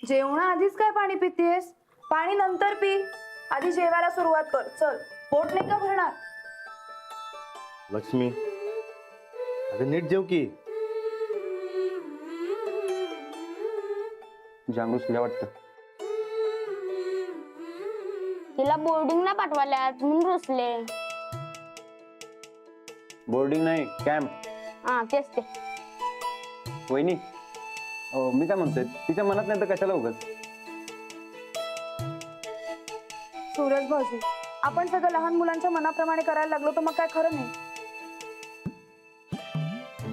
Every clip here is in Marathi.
जेवणाआधीच काय पाणी पितेस? पाणी नंतर पी, आधी जेवायला सुरुवात कर. चल, पोट नाही का भरणार? लक्ष्मी, अगं नीट जेव की. जांगूस तुला वाटतं तिला बोर्डिंगला पाठवाल्यात म्हणून रुसले. बोर्डिंग नाही, कॅम्प. हा तेच ते. वहिनी, मी काय म्हणतोय, तिच्या मनात नाही तर कशाला उगाच. सूरज भाऊजी, आपण सगळं लहान मुलांच्या मनाप्रमाणे करायला लागलो तर मग काय खरं नाही.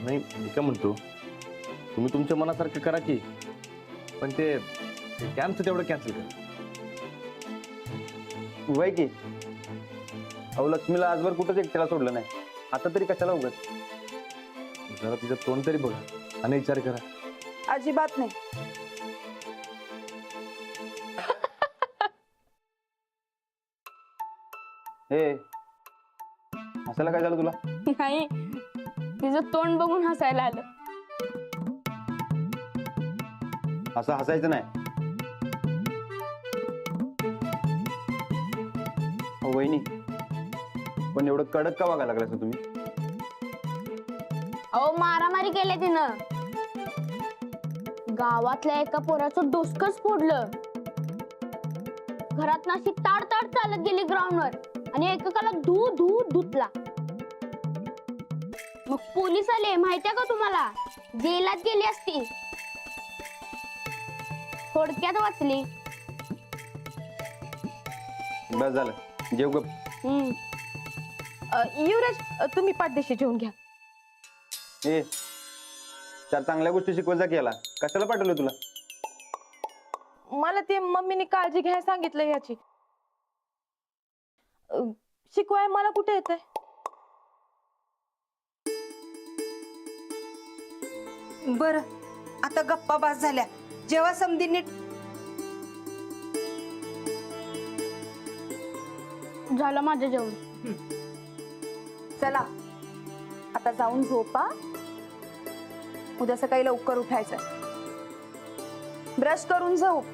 नाही, मी काय म्हणतो, तुम्ही तुमच्या मनासारखं करा की, पण ते कॅम्पचं तेवढं कॅन्सल करा. वय की अहो, लक्ष्मीला आजवर कुठंच एकट्याला सोडलं नाही, आता तरी कशाला उगाच. जरा तिचं तोंड तरी बघा आणि विचार करा. अजिबात नाही. हे हसायला काय झालं तुला? नाही, तिचं तोंड बघून हसायला आलं. असं हसायचं नाही. वहिनी, पण एवढं कडक का वागायला लागलाय तुम्ही? अहो, मारामारी केले तिनं. गावातल्या एका पोराचं डोसकच फोडलं. घरात नाशी ताड ताड चालत गेली ग्राउंडवर आणि एकेकाला धू धू धुतला. मग पोलीस आले माहितीये का तुम्हाला? जेलात गेली असती. थोडक्यात वाचली. बस झालं, जेव गप. युवराज, तुम्ही पाठदेशी जेवून घ्या. ए, चार चांगल्या गोष्टी शिकवत जा की याला. कशाला पाठवलं तुला? मला ते मम्मीने काळजी घ्यायला सांगितलं याची. शिकवाय मला कुठे येतंय? बर, आता गप्पा बास झाल्या. जेव्हा समधी नीट झालं माझं जेवण. चला, आता जाऊन झोपा. उद्या सकाळी लवकर उठायचंय. ब्रश करून झोप.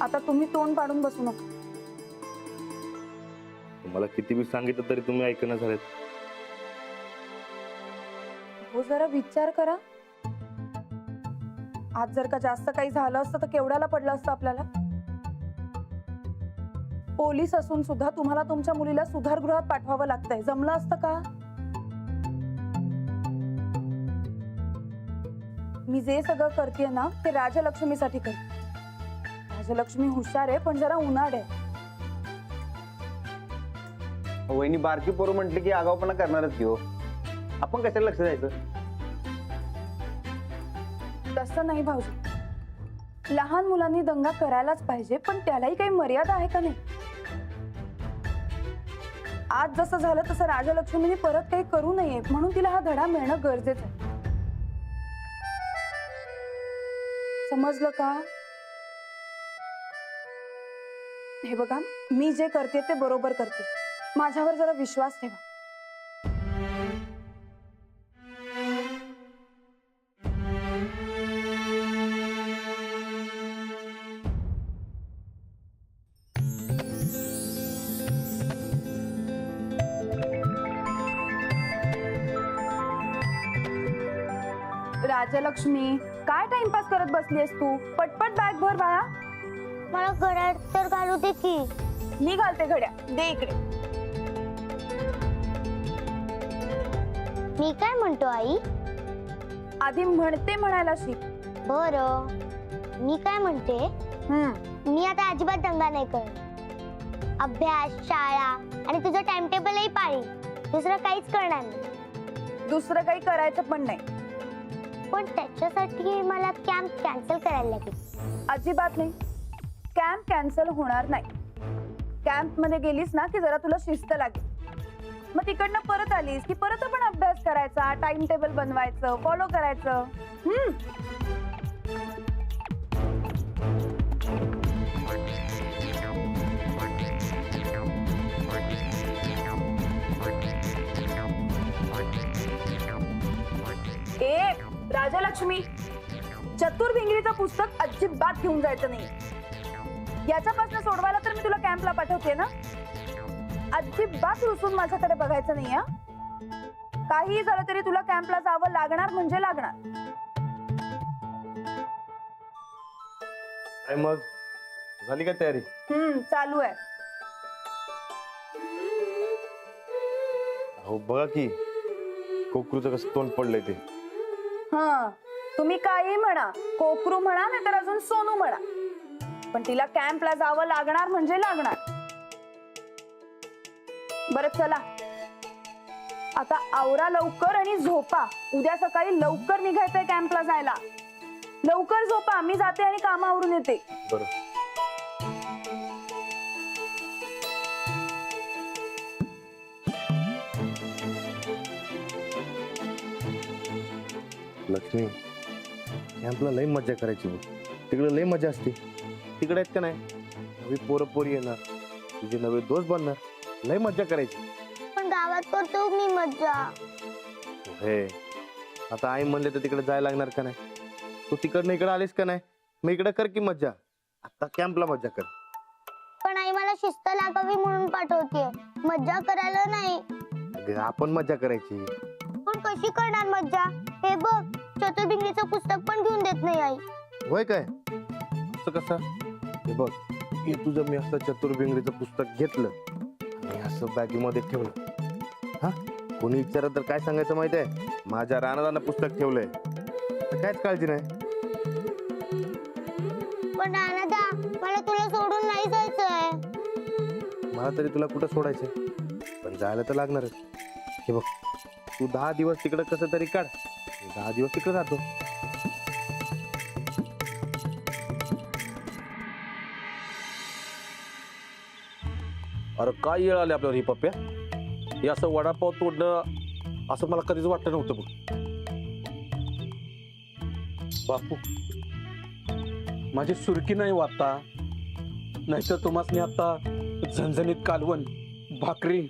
आता तुम्ही तोंड पाडून बसू नका. तुम्हाला किती बी सांगितलं तरी तुम्ही ऐकणं झालेत. हो, जरा विचार करा. आज जर का जास्त काही झालं असतं तर केवढ्याला पडलं असतं आपल्याला? पोलीस असून सुद्धा तुम्हाला तुमच्या मुलीला सुधारगृहात पाठवावं लागतंय. जमलं असतं का? मी जे सगळं करतेय ना ते राजलक्ष्मीसाठी करते. राजलक्ष्मी हुशार आहे, पण जरा उन्हाळ आहे. वहिनी, बारकी पोरं म्हटलं की आगाऊपणा करणारच की हो. आपण कशाला लक्ष द्यायचं? तसं नाही भाऊजी. लहान मुलांनी दंगा करायलाच पाहिजे, पण त्यालाही काही मर्यादा आहे का नाही? आज जसं झालं तसं राजलक्ष्मीने परत काही करू नये म्हणून तिला हा धडा मिळणं गरजेचं आहे. समजलं का? हे बघा, मी जे करते ते बरोबर करते. माझ्यावर जरा विश्वास ठेवा. राजलक्ष्मी, काय टाइमपास करत बसलीस तू? पटपट बॅग भर बाळा. मला घरात तर घालू दे की. मी घालते घड्या. दे इकडे. मी काय म्हणतो आई? आधी म्हणते म्हणायला शिक. बरं, मी काय म्हणते, मी आता अजिबात दंगा नाही करत. अभ्यास, शाळा आणि तुझं टाइम टेबलही पाळी. दुसरं काहीच करणार नाही. दुसरं काही करायचं पण नाही. पण त्याच्यासाठी मला कॅम्प कॅन्सल करायला लागेल. अजिबात नाही. कॅम्प कॅन्सल होणार नाही. कॅम्प मध्ये गेलीस ना की जरा तुला शिस्त लागेल. मग तिकडनं परत आलीस की परत आपण अभ्यास करायचा, टाइम टेबल बनवायचं, फॉलो करायचं. राजलक्ष्मी, चतुर्भिंगरीचं पुस्तक अजिबात घेऊन जायचं नाही. याच्यापासून सोडवायला तर मी तुला कॅम्पला पाठवते ना. अजिबात रुसून माझ्याकडे बघायचं नाही. हा, काही झालं तरी तुला कॅम्पला जावं लागणार म्हणजे लागणार. काय मग झाली का तयारी? चालू आहे. हो बघा की कोकरूचं कसं तोंड पडलंय ते. हा, तुम्ही काही म्हणा, कोकरू म्हणा नाही तर अजून सोनू म्हणा, पण तिला कॅम्पला जावं लागणार म्हणजे लागणार. बरं चला आता आवरा लवकर आणि झोपा. उद्या सकाळी लवकर निघायचंय कॅम्पला जायला. लवकर झोपा, मी जाते आणि काम आवरून येते. बरं. लक्ष्मी, कॅम्पला लई मजा करायची बघ. तिकडे लई मजा असते. तिकडे आहेत का नाही नवी पोरं पोरी येणार, तुझे नवे दोस्त बनणार, लई मजा करायची. पण गावात करतो मी मज्जा. हे आता आई म्हणले तर तिकडे जायला लागणार का नाही? तू तिकडनं इकडे आलीस का नाही? मग इकडे कर की मज्जा. आता कॅम्पला मज्जा कर. पण आई मला शिस्त लागावी म्हणून पाठवते, मज्जा करायला नाही. अगं, आपण मज्जा करायची. पण कशी करणार मज्जा? हे बघ, चतुर्भिंगरीचं पुस्तक पण घेऊन देत नाही आई. होय काय? असं कसं? हे बघ, हे तुझं मी असं चतुर्भिंगरीचं पुस्तक घेतलं आणि असं बॅगीमध्ये ठेवलं. हा, कोणी विचारलं तर काय सांगायचं माहित आहे? माझ्या रानादानं पुस्तक ठेवलंय. तर काहीच काळजी नाही. पण राणादा, मला तुला सोडून नाही जायचंय. मला तरी तुला कुठं सोडायचंय, पण जायला तर लागणारच. हे बघ, तू 10 दिवस तिकडे कसं तरी काढ, 10 दिवस तिकडे राहतो. अरे काय येळ आले आपल्यावर ही पप्प्या. हे असं वडापाव तोडणं असं मला कधीच वाटलं नव्हतं बघ. बापू, माझी सुरकी नाही वाटता, नाहीतर तुम्हाला आता झणझणीत कालवण, भाकरी,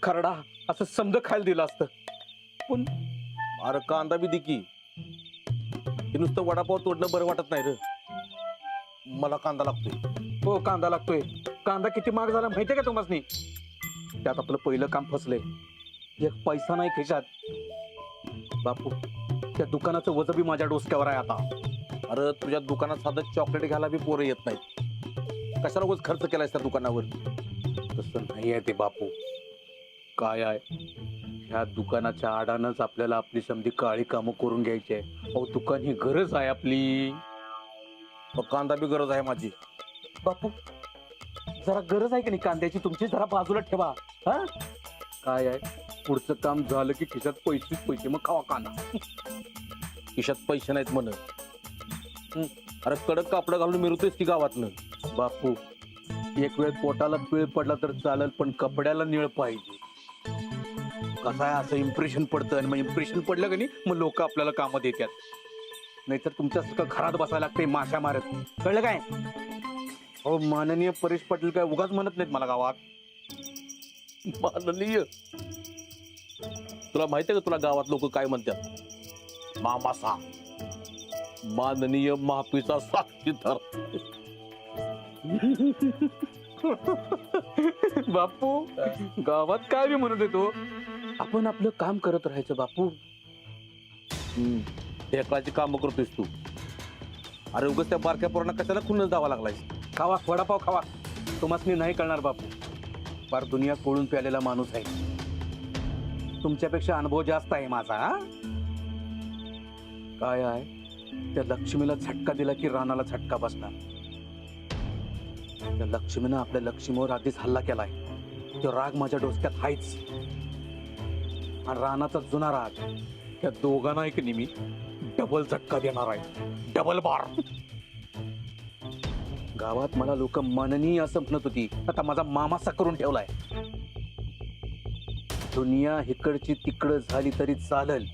खरडा असं समज खायला दिलं असतं. पण अरे कांदा बी दिकी. हे नुसतं वडापाव तोडणं बरं वाटत नाही रे. मला कांदा लागतोय. हो कांदा लागतोय. कांदा किती महाग झाला माहितीये का तुम्हाला? त्यात आपलं पहिलं काम फसलंय. एक पैसा नाही खिशात. बापू, त्या दुकानाचं वजन बी माझ्या डोसक्यावर आहे आता. अरे तुझ्या दुकानात साधं चॉकलेट घ्यायला बी पोरं येत नाहीत. कशाला उगाच खर्च केलायस त्या दुकानावर? तसं नाही आहे ते बापू. काय आहे, ह्या दुकानाच्या आडानच आपल्याला आपली समधी काळी कामं करून घ्यायची आहे. अहो दुकान ही गरज आहे आपली. कांदा बी गरज आहे माझी. बापू, जरा गरज आहे की नाही कांद्याची तुमची, जरा बाजूला ठेवा. हा, काय आहे, पुढचं काम झालं की खिशात पैसे, मग खावा कांदा. खिशात पैसे नाहीत म्हण. अरे कडक कापड घालून मिरवतोयस की गावातनं. बापू, एक वेळ पोटाला पिळ पडला तर चालेल, पण कपड्याला निळ पाहिजे. कसं आहे, असं इम्प्रेशन पडतं आणि मग इम्प्रेशन पडलं की नाही मग लोक आपल्याला कामात येतात. नाहीतर तुमच्यासारखं घरात बसायला लागतंय माशा मारत. कळलं काय? हो, माननीय परेश पाटील काय उगाच म्हणत नाहीत मला गावात. माननीय, तुला माहितीये का तुला गावात लोक काय म्हणतात? मामासा, माननीय माफीचा साक्षीदार. बापू, गावात काय बी म्हणत येतो, आपण आपलं काम करत राहायचं बापू. ढेकळाची कामं करतोयस तू. अरे उगाच त्या बारक्या पोरांना कशाला खुन्नस द्यावा लागलाय? खावा वडापाव खावा. तुम्हाला नाही कळणार बापू. फार दुनिया कोळून प्यालेला माणूस आहे. तुमच्यापेक्षा अनुभव जास्त आहे माझा. काय आहे, त्या लक्ष्मीला झटका दिला की रानाला झटका बसणार. त्या लक्ष्मीनं आपल्या लक्ष्मीवर आधीच हल्ला केलाय. तो राग माझ्या डोसक्यात हायच. आणि रानाचा जुना राग, त्या दोघांना एक मी डबल झटका देणार आहे. डबल बार. गावात मला लोक माननीय असं म्हणत होती, आता माझा मामासा करून ठेवलाय. दुनिया इकडची तिकडं झाली तरी चालेल,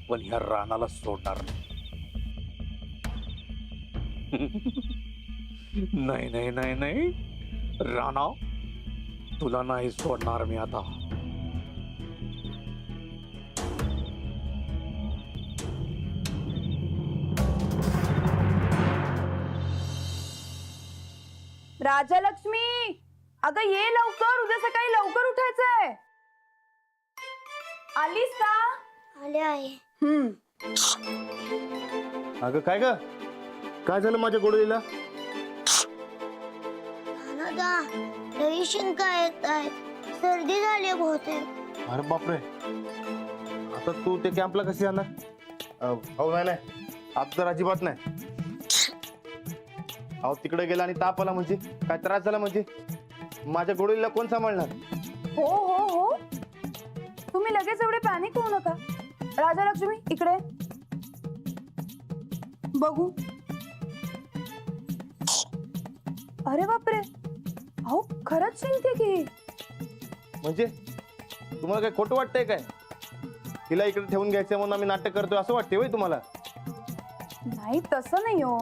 पण ह्या रानाला सोडणार नाही. नाही नाही नाही, राणा तुला नाही सोडणार मी आता. राजलक्ष्मी, अगं ये लवकर, उद्या सकाळी लवकर उठायचंय. आलीस का? आले आहे. अगं काय ग, काय झालं माझ्या गोडीला? दादा, लई शिंका येत आहेत. सर्दी झाली बहुतेक. अरे बापरे, आता तू ते कॅम्पला कशी जाणार? अहो नाही नाही, आता तर अजिबात नाही. अहो तिकडे गेला आणि ताप आला म्हणजे काय त्रास झाला म्हणजे माझ्या गोडीला कोण सांभाळणार? हो हो हो, तुम्ही लगेच एवढे पॅनिक होऊ नका. राजलक्ष्मी इकडे बघू. अरे बापरे, अहो खरंच शिंकते की. म्हणजे तुम्हाला काय खोटं वाटतंय काय? तिला इकडे ठेवून घ्यायचं म्हणून आम्ही नाटक करतोय असं वाटतंय होय तुम्हाला? नाही तसं नाही हो.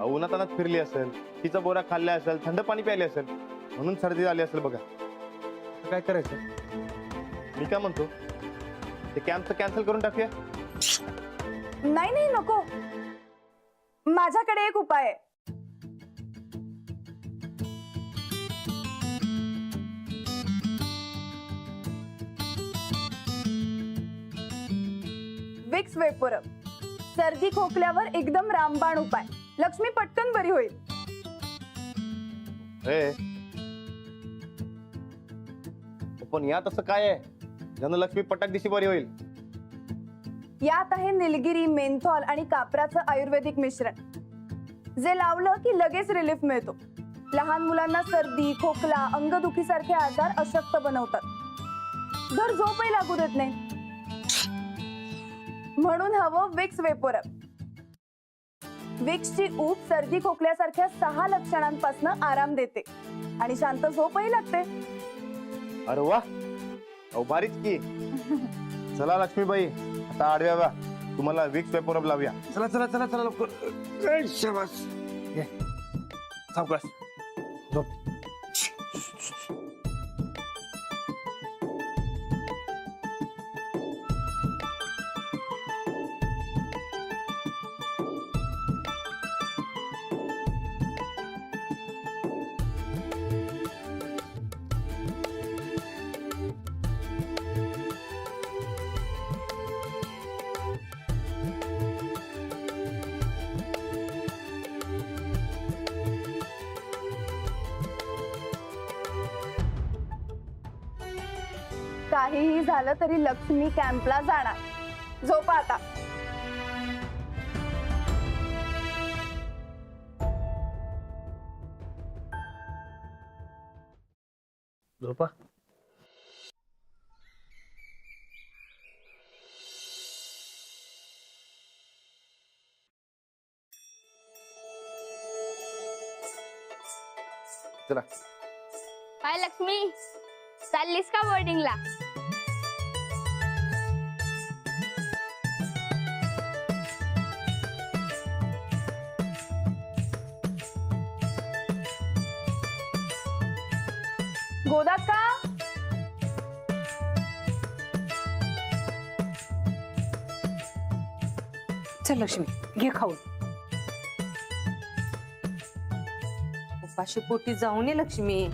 उन्हातानात फिरली असेल, तिचा बोरा खाल्ला असेल, थंड पाणी प्यायले असेल म्हणून सर्दी झाली असेल. बघा आता काय करायचं, मी काय म्हणतो ते कॅम्पचं कॅन्सल करून टाकूया. नाही नाही नको, माझ्याकडे एक उपाय आहे. विक्स वेपोरम, सर्दी खोकल्यावर एकदम रामबाण उपाय. लक्ष्मी पटकन बरी होईल. पण यात असं काय आहे ज्यानं लक्ष्मी पटाक दिशी बरी होईल? यात आहे निलगिरी, मेंथॉल आणि कापराचं आयुर्वेदिक मिश्रण, जे लावलं की लगेच रिलीफ मिळतो. लहान मुलांना सर्दी, खोकला, अंगदुखी सारखे आजार अशक्त बनवतात. घर झोपही लागू देत नाही. म्हणून हवं विक्स वेपोरम. विक्सची ऊब सर्दी खोकल्यासारख्या 6 लक्षणांपासून आराम देते आणि शांत झोपही लागते. अरे वा, अहो भारीच की. चला लक्ष्मीबाई, आता आडव्या वा, तुम्हाला विक्स वेपोरम लावूया. चला चला चला चला लवकर. शाबास, ये सावकाश झोप. काहीही झालं तरी लक्ष्मी कॅम्पला जाणार. झोपा आता. झोपा. चला. काय लक्ष्मी, चाललीस का बोर्डिंगला? गोदा का? चल लक्ष्मी, घे खाऊन. उपाशी पोटी जाऊ नये लक्ष्मी.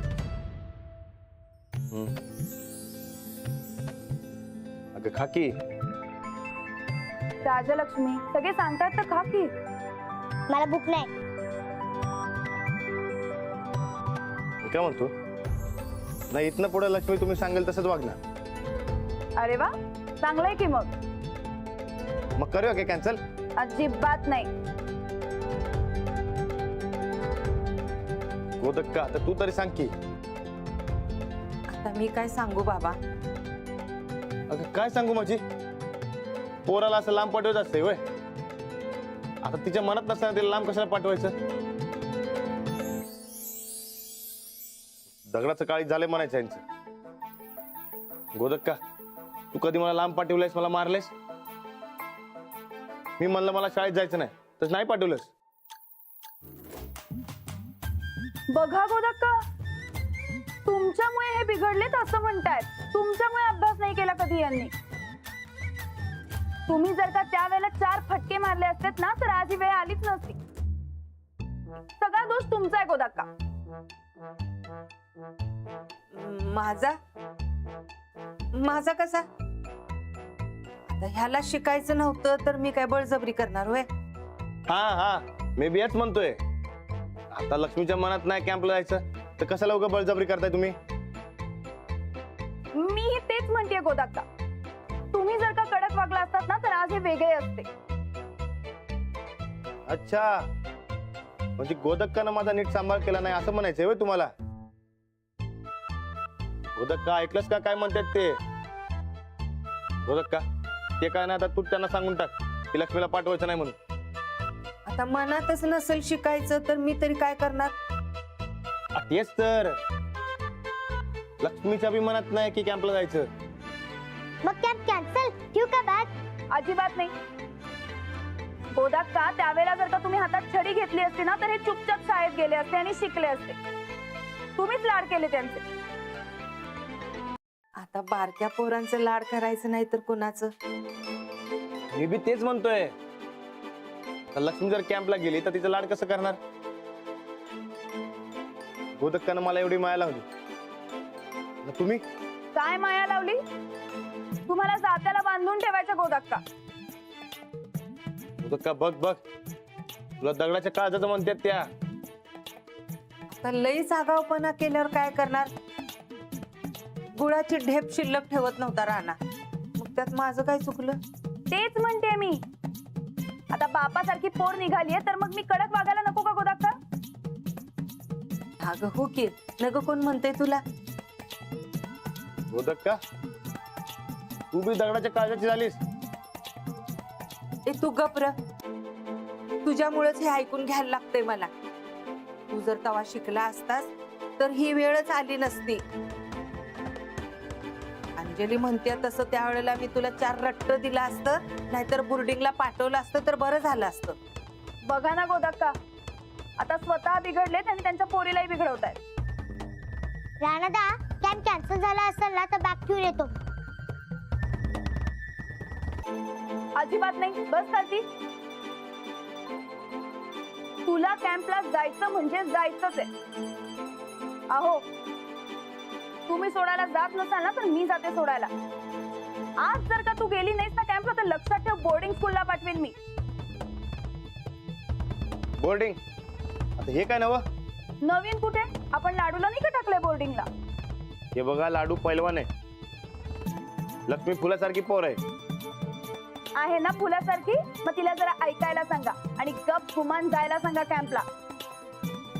अगं खाकी. राजलक्ष्मी, सगळे सांगतात तर खा की. मला भूक नाही. मी काय म्हणतो, नाही इथनं पुढे लक्ष्मी तुम्ही सांगेल तसंच वागणार. अरे वा, चांगलंय की. मग मग करूया काय कॅन्सल? अजिबात नाही. गोदक्का, आता तू तरी सांग की. आता मी काय सांगू बाबा? अगं काय सांगू माझी, पोराला असं लांब पाठवत असते होय. आता तिच्या मनात नसताना तिला लांब कशाला पाठवायचं? दगडाचं काळी झाले म्हणायचं यांचं. गोदक्का, तू कधी मला लांब पाठवलंयस, मला मारलेस? मी म्हणलं मला शाळेत जायचं नाही, तर नाही पाठवलंस. बघा गोदक्का, तुमच्यामुळे हे बिघडलेत असं म्हणतायत. तुमच्यामुळे अभ्यास नाही केला कधी यांनी. तुम्ही जर का त्यावेळेला 4 फटके मारले असतेत ना, तर आज ही वेळ आलीच नसती. सगळा दोष तुमचा आहे गोदक्का. माझा माझा कसा? आता ह्याला शिकायचं नव्हतं तर मी काय बळजबरी करणार होय? हा मी बी हेच म्हणतोय. आता लक्ष्मीच्या मनात नाही कॅम्पला जायचं तर कशाला उगा बळजबरी करताय तुम्ही? मी तेच म्हणतेय गोदाक्का, तुम्ही जर का कडक वागला असतात ना तर आज हे वेगळे असते. अच्छा, म्हणजे गोदक्कानं माझा नीट सांभाळ केला नाही असं म्हणायचंय होय तुम्हाला? गोदक्का ऐकलंस का काय म्हणतात ते? गोदक्का ते काय नाही, आता तू त्यांना सांगून टाक की लक्ष्मीला पाठवायचं नाही म्हणून. आता मनातच नसेल शिकायचं तर मी तरी काय करणार? तेच तर, लक्ष्मीच्या बी मनात नाही की कॅम्पला जायचं. मग कॅम्प कॅन्सल ठेवू का बॅग? अजिबात नाही. गोदाक्का, त्यावेळेला जर का तुम्ही हातात छडी घेतली असती ना तर हे चुपचाप शाळेत गेले असते आणि शिकले असते. तुम्हीच लाड केले त्यांचे. आता बारक्या पोरांचं लाड करायचं नाही तर कोणाचं? मी बी तेच म्हणतोय. तर लक्ष्मी जर कॅम्पला गेली तर तिचं लाड कसं करणार? गोदक्कानं मला एवढी माया लावली, मग तुम्ही काय माया लावली? तुम्हाला जात्याला बांधून ठेवायचं गोदाक्का. गोदक्का बघ तुला दगडाच्या काळजाचं म्हणतात त्या. आता लईच आगाऊपणा केल्यावर काय करणार? गुळाची ढेप शिल्लक ठेवत नव्हता राणा, मग त्यात माझं काय चुकलं? तेच म्हणते मी. आता बापासारखी पोर निघालीये तर मग मी कडक वागायला नको का गोदाक्का? अगं हो की, नग कोण म्हणतंय तुला? गोदक्का तू बी दगडाच्या काळजाची झालीस. ए तू गप्र, तुझ्यामुळेच हे ऐकून घ्यायला लागतंय मला. तू जर तवा शिकला असतास तर ही वेळच आली नसती. अंजली म्हणते तसं त्यावेळेला मी तुला 4 रट्ट दिला असतं, नाहीतर बोर्डिंगला पाठवलं असतं तर बरं झालं असतं. बघा ना गोदाक्का, आता स्वतः बिघडलेत आणि त्यांच्या पोरीलाही बिघडवतायत. राणादा, कॅम्प कॅन्सल झाला असेल ना तर बॅग ठेवून येतो. अजिबात नाही. बस खालती. तुला कॅम्पला जायचं म्हणजे जायचंच आहे. अहो, तुम्ही सोडायला जात नसाल ना तर मी जाते सोडायला. आज जर का तू गेली नाहीस ना कॅम्पला तर लक्षात ठेव, बोर्डिंग स्कूलला पाठवेन मी. बोर्डिंग? आता हे काय नवं? नवीन कुठे? आपण लाडूला नाही का टाकलंय बोर्डिंगला? हे बघा, लाडू पैलवान आहे, लक्ष्मी फुलासारखी पोर आहे ना फुलासारखी. मग तिला जरा ऐकायला सांगा आणि गप गुमान जायला सांगा कॅम्पला.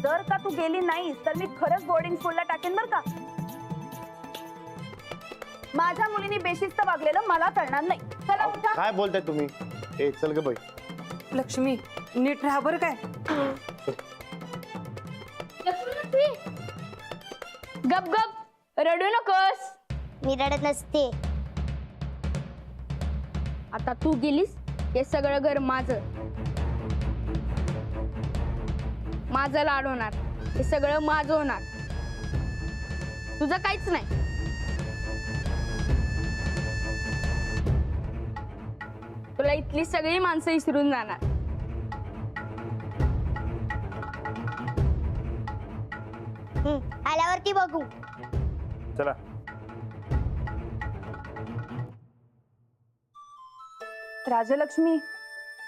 जर का तू गेली नाहीस तर मी खरंच बोर्डिंग स्कूलला टाकेन बर का. माझ्या मुलीने बेशिस्त वागलेलं मला कळणार नाही. चला उठा. काय बोलताय तुम्ही? ए चल ग बाई. लक्ष्मी नीट राहा बरं काय. गप गप रडू नकोस. मी रडत नसते. आता तू गेलीस हे सगळं घर माझं लाड होणार. हे सगळं माझं होणार, तुझं काहीच नाही. तुला इथली सगळी माणसं विसरून जाणार. आल्यावरती बघू. चला. राजलक्ष्मी,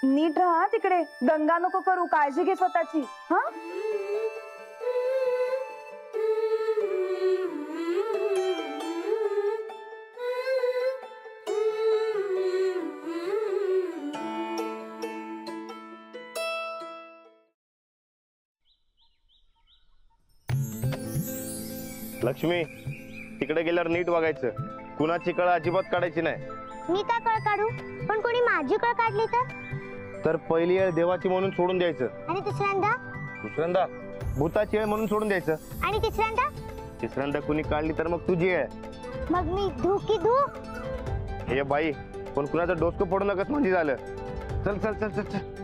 नीट राहा तिकडे. गंगा नको करू. काळजी घे स्वतःची. हा, लक्ष्मी, तिकडे गेल्यावर नीट वागायचं. कुणाची कळ अजिबात काढायची नाही. मी काय कळ काढू? पण कोणी माझी कळ काढली तर पहिली येळ देवाची म्हणून सोडून द्यायचं. आणि दुसऱ्यांदा भूताची येळ म्हणून सोडून द्यायचं. आणि तिसऱ्यांदा कुणी काढली तर मग तुझी येळ. मग मी धू की धू? हे बाई, पण कुणाचं डोसकं फोडू नकस म्हणजे झालं. चल चल चल चल चल.